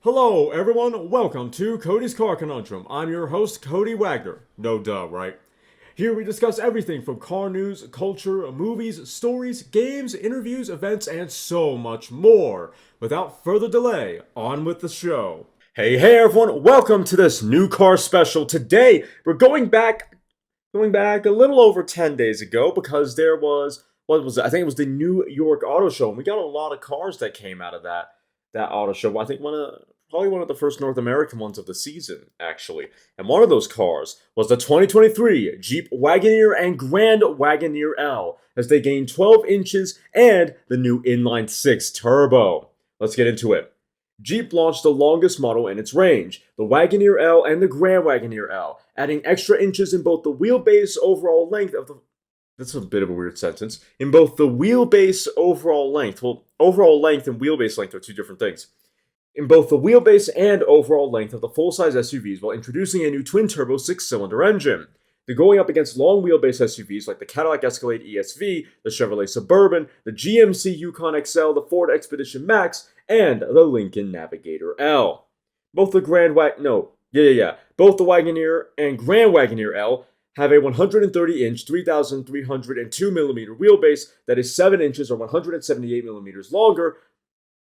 Hello, everyone. Welcome to Cody's Car Conundrum. I'm your host, Cody Wagoneer. No duh, right? Here we discuss everything from car news, culture, movies, stories, games, interviews, events, and so much more. Without further delay, on with the show. Hey, everyone. Welcome to this new car special. Today, we're going back a little over 10 days ago because there was, what was it? I think it was the New York Auto Show, and we got a lot of cars that came out of that auto show. I think probably one of the first North American ones of the season, actually. And one of those cars was the 2023 Jeep Wagoneer and Grand Wagoneer L, as they gained 12 inches and the new inline-six turbo. Let's get into it. Jeep launched the longest model in its range, the Wagoneer L and the Grand Wagoneer L, adding extra inches in both the wheelbase overall length of the... That's a bit of a weird sentence. In both the wheelbase overall length... Well, overall length and wheelbase length are two different things. In both the wheelbase and overall length of the full-size SUVs while introducing a new twin-turbo six-cylinder engine. They're going up against long wheelbase SUVs like the Cadillac Escalade ESV, the Chevrolet Suburban, the GMC Yukon XL, the Ford Expedition Max, and the Lincoln Navigator L. Both the Both the Wagoneer and Grand Wagoneer L have a 130-inch, 3,302mm wheelbase that is 7 inches or 178mm longer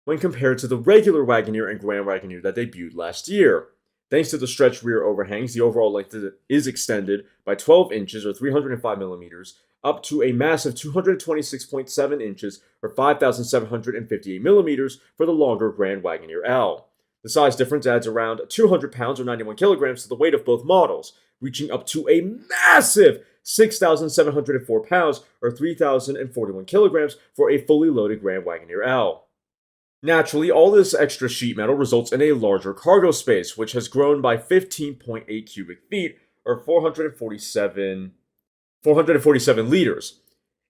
when compared to the regular Wagoneer and Grand Wagoneer that debuted last year. Thanks to the stretched rear overhangs, the overall length is extended by 12 inches or 305mm up to a massive 226.7 inches or 5,758mm for the longer Grand Wagoneer L. The size difference adds around 200 pounds or 91 kilograms to the weight of both models, reaching up to a massive 6,704 pounds or 3,041 kilograms for a fully loaded Grand Wagoneer L. Naturally, all this extra sheet metal results in a larger cargo space, which has grown by 15.8 cubic feet, or 447 liters.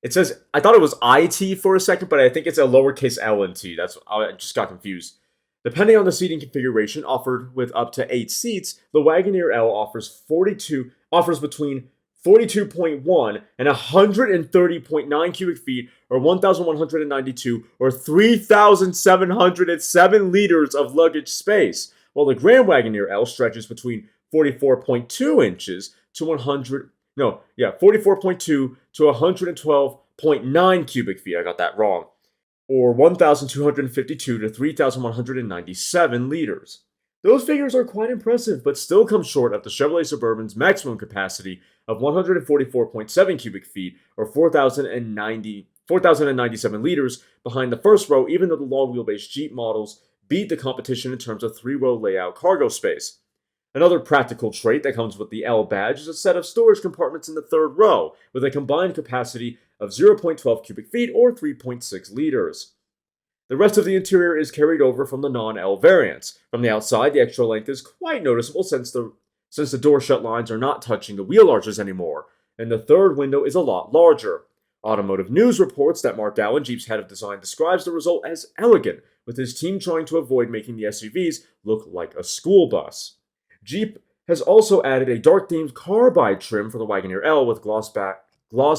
It says, I thought it was IT for a second, but I think it's a lowercase l and t. I just got confused. Depending on the seating configuration offered with up to 8 seats, the Wagoneer L offers between 42.1 and 130.9 cubic feet, or 1,192 or 3,707 liters of luggage space, while the Grand Wagoneer L stretches between 44.2 to 112.9 cubic feet. I got that wrong. Or 1,252 to 3,197 liters. Those figures are quite impressive, but still come short of the Chevrolet Suburban's maximum capacity of 144.7 cubic feet, or 4,097 liters, behind the first row, even though the long wheelbase Jeep models beat the competition in terms of 3-row layout cargo space. Another practical trait that comes with the L badge is a set of storage compartments in the third row, with a combined capacity of 0.12 cubic feet, or 3.6 liters. The rest of the interior is carried over from the non-L variants. From the outside, the extra length is quite noticeable since the door shut lines are not touching the wheel arches anymore, and the third window is a lot larger. Automotive News reports that Mark Allen, Jeep's head of design, describes the result as elegant, with his team trying to avoid making the SUVs look like a school bus. Jeep has also added a dark-themed carbide trim for the Wagoneer L with gloss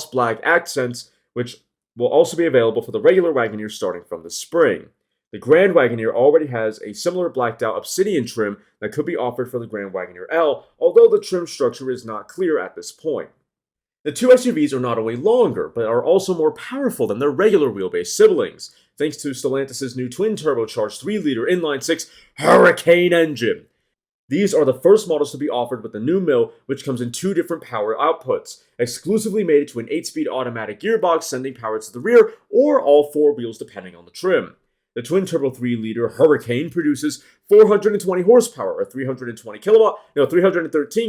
black accents, which will also be available for the regular Wagoneer starting from the spring. The Grand Wagoneer already has a similar blacked-out obsidian trim that could be offered for the Grand Wagoneer L, although the trim structure is not clear at this point. The two SUVs are not only longer, but are also more powerful than their regular wheelbase siblings, thanks to Stellantis' new twin-turbocharged 3-liter inline-six Hurricane engine. These are the first models to be offered with the new mill, which comes in 2 different power outputs, exclusively mated to an 8-speed automatic gearbox sending power to the rear or all 4 wheels depending on the trim. The twin-turbo 3-liter Hurricane produces 420 horsepower, or 313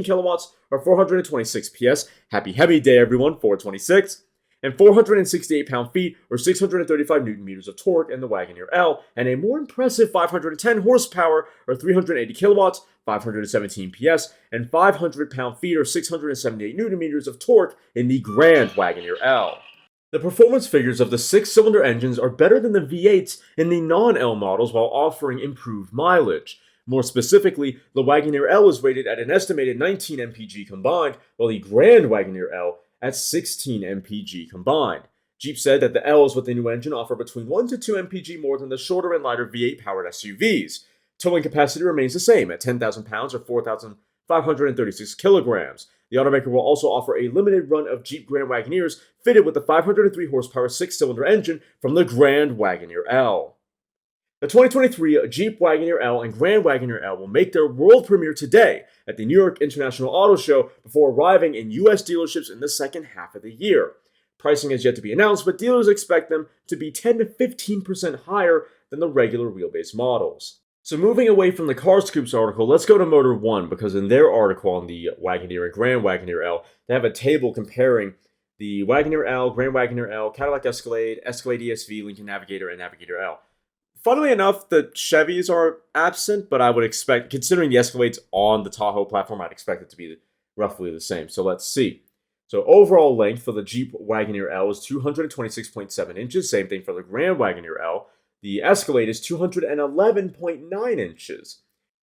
kilowatts, or 426 PS. Happy heavy day, everyone, 426. And 468 pound-feet, or 635 newton-meters of torque in the Wagoneer L, and a more impressive 510 horsepower, or 380 kilowatts, 517 PS, and 500 pound-feet, or 678 newton-meters of torque in the Grand Wagoneer L. The performance figures of the 6-cylinder engines are better than the V8s in the non-L models while offering improved mileage. More specifically, the Wagoneer L is rated at an estimated 19 mpg combined, while the Grand Wagoneer L at 16 mpg combined. Jeep said that the L's with the new engine offer between 1 to 2 mpg more than the shorter and lighter V8 powered SUVs. Towing capacity remains the same at 10,000 pounds or 4,536 kilograms. The automaker will also offer a limited run of Jeep Grand Wagoneers fitted with the 503 horsepower 6-cylinder engine from the Grand Wagoneer L. The 2023 Jeep Wagoneer L and Grand Wagoneer L will make their world premiere today at the New York International Auto Show before arriving in U.S. dealerships in the second half of the year. Pricing is yet to be announced, but dealers expect them to be 10 to 15% higher than the regular wheelbase models. So moving away from the Car Scoops article, let's go to Motor One, because in their article on the Wagoneer and Grand Wagoneer L, they have a table comparing the Wagoneer L, Grand Wagoneer L, Cadillac Escalade, Escalade ESV, Lincoln Navigator, and Navigator L. Funnily enough, the Chevys are absent, but I would expect, considering the Escalade's on the Tahoe platform, I'd expect it to be roughly the same. So let's see. So overall length for the Jeep Wagoneer L is 226.7 inches. Same thing for the Grand Wagoneer L. The Escalade is 211.9 inches,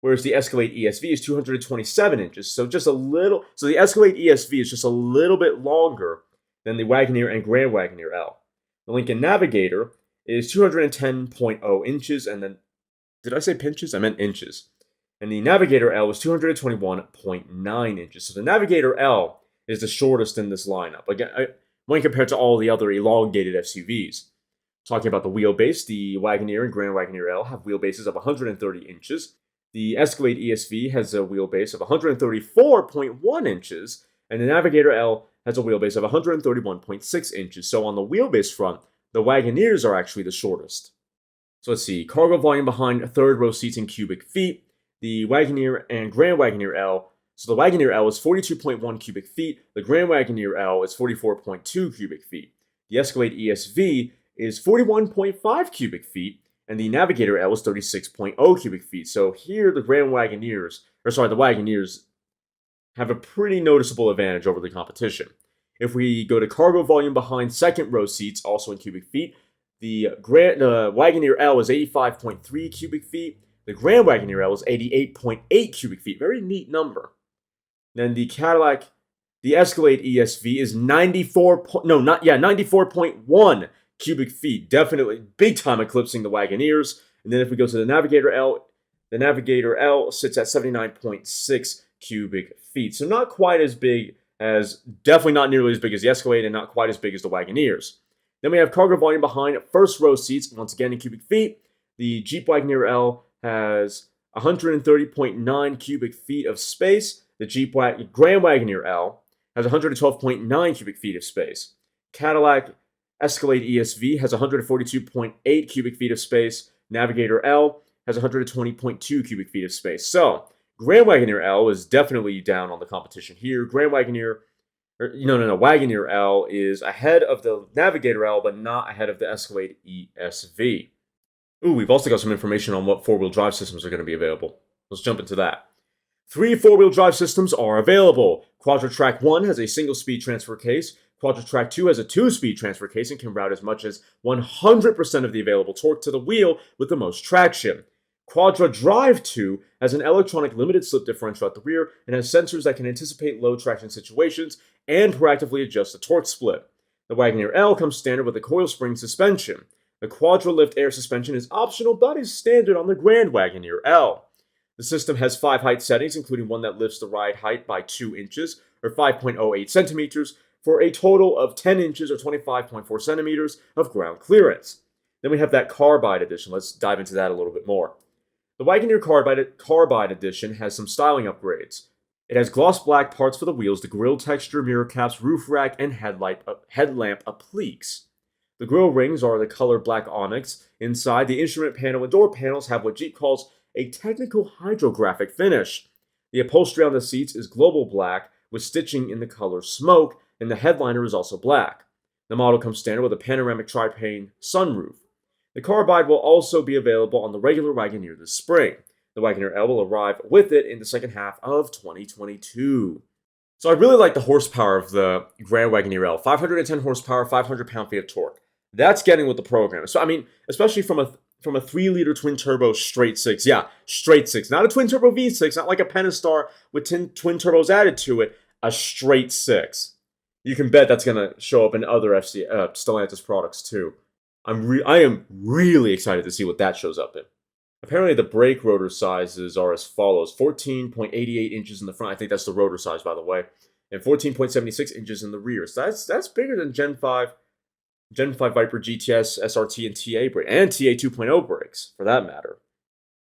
whereas the Escalade ESV is 227 inches. So just a little. So the Escalade ESV is just a little bit longer than the Wagoneer and Grand Wagoneer L. The Lincoln Navigator is 210.0 inches, and then, did I say pinches? I meant inches. And the Navigator L is 221.9 inches. So the Navigator L is the shortest in this lineup, again, when compared to all the other elongated SUVs. Talking about the wheelbase, the Wagoneer and Grand Wagoneer L have wheelbases of 130 inches. The Escalade ESV has a wheelbase of 134.1 inches, and the Navigator L has a wheelbase of 131.6 inches. So on the wheelbase front, the Wagoneers are actually the shortest. So let's see, cargo volume behind third row seats in cubic feet. The Wagoneer and Grand Wagoneer L, so the Wagoneer L is 42.1 cubic feet, the Grand Wagoneer L is 44.2 cubic feet. The Escalade ESV is 41.5 cubic feet, and the Navigator L is 36.0 cubic feet. So here the Wagoneers have a pretty noticeable advantage over the competition. If we go to cargo volume behind second row seats, also in cubic feet, the Wagoneer L is 85.3 cubic feet. The Grand Wagoneer L is 88.8 cubic feet. Very neat number. Then the Escalade ESV is 94.1 cubic feet. Definitely big time eclipsing the Wagoneers. And then if we go to the Navigator L sits at 79.6 cubic feet. So not quite as big definitely not nearly as big as the Escalade and not quite as big as the Wagoneers. Then we have cargo volume behind first row seats, once again in cubic feet. The Jeep Wagoneer L has 130.9 cubic feet of space. The Grand Wagoneer L has 112.9 cubic feet of space. Cadillac Escalade ESV has 142.8 cubic feet of space. Navigator L has 120.2 cubic feet of space. So Grand Wagoneer L is definitely down on the competition here. Wagoneer L is ahead of the Navigator L, but not ahead of the Escalade ESV. Ooh, we've also got some information on what four-wheel drive systems are going to be available. Let's jump into that. 3 four-wheel drive systems are available. QuadraTrack 1 has a single-speed transfer case. QuadraTrack 2 has a 2-speed transfer case and can route as much as 100% of the available torque to the wheel with the most traction. QuadraDrive 2 has an electronic limited slip differential at the rear and has sensors that can anticipate low traction situations and proactively adjust the torque split. The Wagoneer L comes standard with a coil spring suspension. The QuadraLift air suspension is optional but is standard on the Grand Wagoneer L. The system has 5 height settings, including one that lifts the ride height by 2 inches or 5.08 centimeters for a total of 10 inches or 25.4 centimeters of ground clearance. Then we have that Carbide Edition. Let's dive into that a little bit more. The Wagoneer Carbide Edition has some styling upgrades. It has gloss black parts for the wheels, the grille texture, mirror caps, roof rack, and headlamp appliques. The grille rings are the color black onyx. Inside, the instrument panel and door panels have what Jeep calls a technical hydrographic finish. The upholstery on the seats is global black with stitching in the color smoke, and the headliner is also black. The model comes standard with a panoramic tri-pane sunroof. The Carbide will also be available on the regular Wagoneer this spring. The Wagoneer L will arrive with it in the second half of 2022. So I really like the horsepower of the Grand Wagoneer L. 510 horsepower, 500 pound-feet of torque. That's getting with the program. So I mean, especially from a 3-liter twin-turbo straight 6. Yeah, straight 6. Not a twin-turbo V6, not like a Pentastar with twin turbos added to it. A straight 6. You can bet that's going to show up in other Stellantis products too. I am really excited to see what that shows up in. Apparently, the brake rotor sizes are as follows: 14.88 inches in the front. I think that's the rotor size, by the way, and 14.76 inches in the rear. So that's bigger than Gen 5 Viper GTS, SRT, and TA brake, and TA 2.0 brakes, for that matter.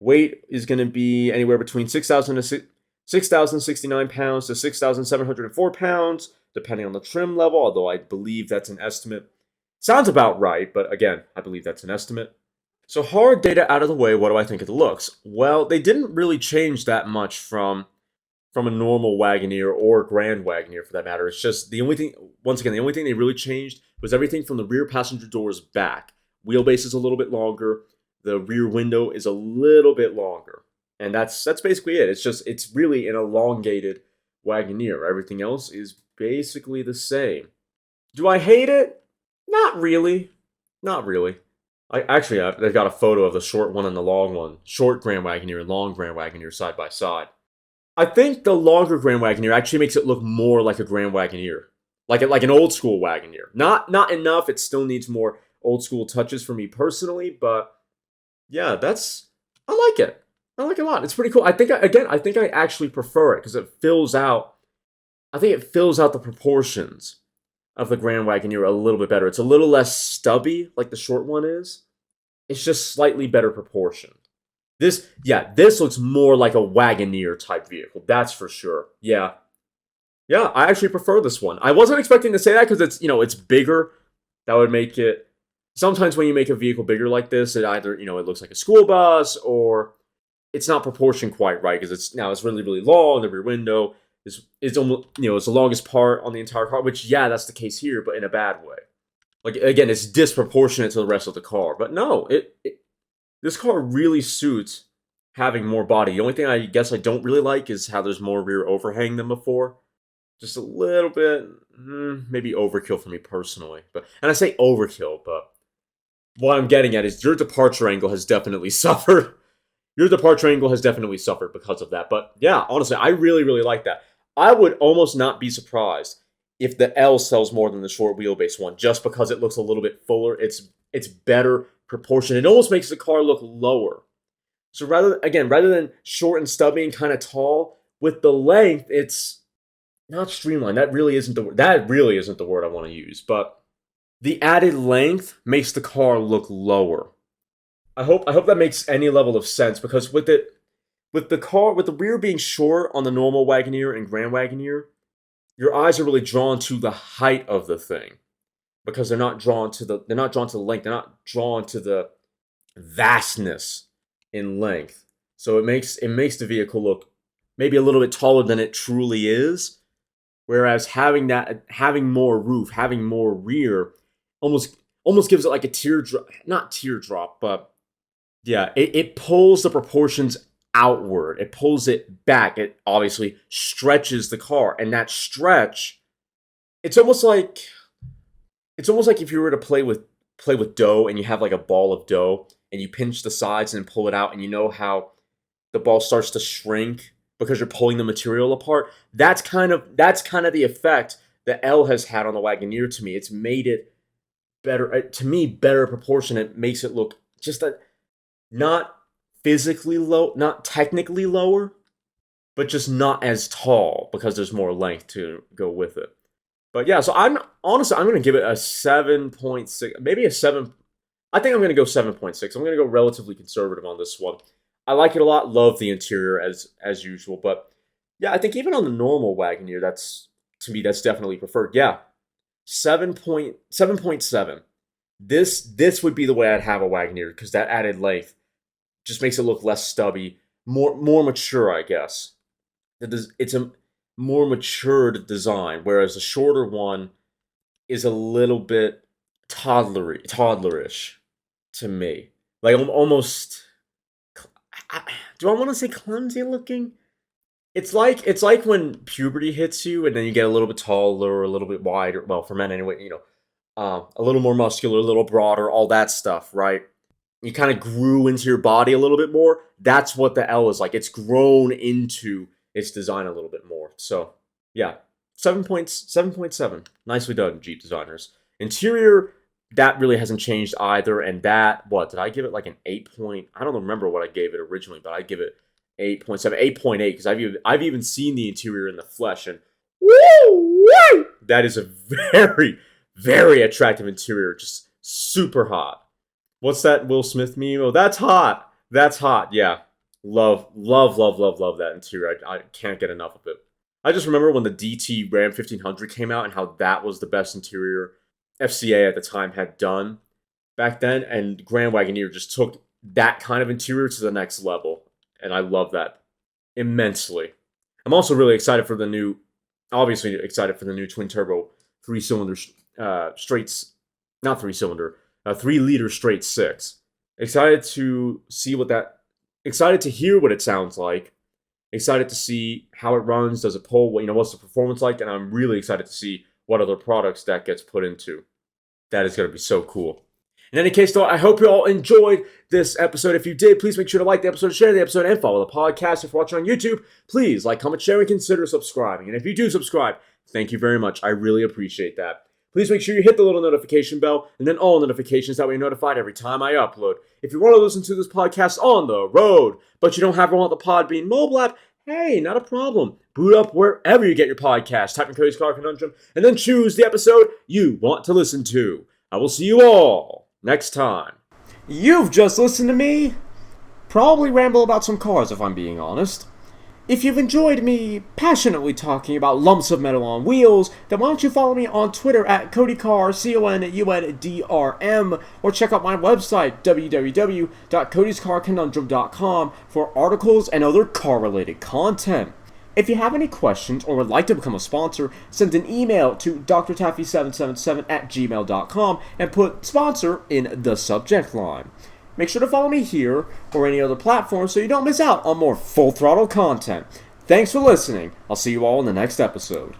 Weight is going to be anywhere between 6,069 pounds to 6,704 pounds, depending on the trim level, although I believe that's an estimate. Sounds about right, but again, I believe that's an estimate. So hard data out of the way, what do I think of the looks? Well, they didn't really change that much from a normal Wagoneer or Grand Wagoneer for that matter. It's just the only thing, once again, the only thing they really changed was everything from the rear passenger doors back. Wheelbase is a little bit longer. The rear window is a little bit longer. And that's basically it. It's really an elongated Wagoneer. Everything else is basically the same. Do I hate it? Not really. Not really. They've got a photo of the short one and the long one. Short Grand Wagoneer and long Grand Wagoneer side by side. I think the longer Grand Wagoneer actually makes it look more like a Grand Wagoneer. Like an old school Wagoneer. Not enough, it still needs more old school touches for me personally, but yeah, I like it. I like it a lot. It's pretty cool. I think I actually prefer it because it fills out the proportions of the Grand Wagoneer a little bit better. It's a little less stubby, like the short one is. It's just slightly better proportioned. This looks more like a Wagoneer type vehicle. That's for sure. Yeah, I actually prefer this one. I wasn't expecting to say that because it's bigger. That would make it. Sometimes when you make a vehicle bigger like this, it either it looks like a school bus or it's not proportioned quite right because it's really really long. The rear window is almost it's the longest part on the entire car. Which that's the case here, but in a bad way. Like again, it's disproportionate to the rest of the car. But no, this car really suits having more body. The only thing I guess I don't really like is how there's more rear overhang than before. Just a little bit, maybe overkill for me personally. And I say overkill, but what I'm getting at is your departure angle has definitely suffered. Your departure angle has definitely suffered because of that. But yeah, honestly, I really, really like that. I would almost not be surprised if the L sells more than the short wheelbase one, just because it looks a little bit fuller. It's better proportion. It almost makes the car look lower. So rather than short and stubby and kind of tall, with the length, it's not streamlined. That really isn't the word I want to use. But the added length makes the car look lower. I hope that makes any level of sense because with the rear being short on the normal Wagoneer and Grand Wagoneer, your eyes are really drawn to the height of the thing because they're not drawn to the length. They're not drawn to the vastness in length. So it makes the vehicle look maybe a little bit taller than it truly is. Whereas having more roof, having more rear, almost gives it like a teardrop. Not teardrop, but yeah, it pulls the proportions outward. It pulls it back. It obviously stretches the car, and that stretch, it's almost like if you were to play with dough and you have like a ball of dough and you pinch the sides and pull it out, and you know how the ball starts to shrink because you're pulling the material apart. That's kind of the effect that L has had on the Wagoneer to me. It's made it better, to me, better proportionate. Makes it look just not physically low, not technically lower, but just not as tall because there's more length to go with it. But yeah, so I'm going to give it a 7.6, maybe a 7. I think I'm going to go 7.6. I'm going to go relatively conservative on this one. I like it a lot. Love the interior as usual. But yeah, I think even on the normal Wagoneer, to me, that's definitely preferred. Yeah, 7.7. This would be the way I'd have a Wagoneer because that added length just makes it look less stubby, more mature, I guess. It's a more matured design, whereas the shorter one is a little bit toddlerish to me. Like almost, do I want to say clumsy looking? It's like when puberty hits you, and then you get a little bit taller, a little bit wider. Well, for men anyway, a little more muscular, a little broader, all that stuff, right? You kind of grew into your body a little bit more. That's what the L is like. It's grown into its design a little bit more. So, yeah, 7.7. Nicely done, Jeep designers. Interior, that really hasn't changed either. And that, what, did I give it like an 8 point? I don't remember what I gave it originally, but I'd give it 8.7, 8.8, because I've even seen the interior in the flesh, and woo, that is a very, very attractive interior, just super hot. What's that Will Smith meme? Oh, that's hot. That's hot. Yeah. Love that interior. I can't get enough of it. I just remember when the DT Ram 1500 came out and how that was the best interior FCA at the time had done back then, and Grand Wagoneer just took that kind of interior to the next level, and I love that immensely. I'm also really excited for the new, obviously excited for the new twin turbo 3-cylinder straights, not 3-cylinder, 3-liter straight 6. Excited to see excited to hear what it sounds like. Excited to see how it runs. Does it pull? What's the performance like? And I'm really excited to see what other products that gets put into. That is going to be so cool. In any case, though, I hope you all enjoyed this episode. If you did, please make sure to like the episode, share the episode, and follow the podcast. If you're watching on YouTube, please like, comment, share, and consider subscribing. And if you do subscribe, thank you very much. I really appreciate that. Please make sure you hit the little notification bell and then all notifications, that way you're notified every time I upload. If you want to listen to this podcast on the road, but you don't have one with the Podbean mobile app, hey, not a problem. Boot up wherever you get your podcast, type in Cody's Car Conundrum, and then choose the episode you want to listen to. I will see you all next time. You've just listened to me probably ramble about some cars, if I'm being honest. If you've enjoyed me passionately talking about lumps of metal on wheels, then why don't you follow me on Twitter at CodyCar, CONUNDRM, or check out my website, www.codyscarconundrum.com, for articles and other car-related content. If you have any questions or would like to become a sponsor, send an email to drtaffy777@gmail.com and put sponsor in the subject line. Make sure to follow me here or any other platform so you don't miss out on more full throttle content. Thanks for listening. I'll see you all in the next episode.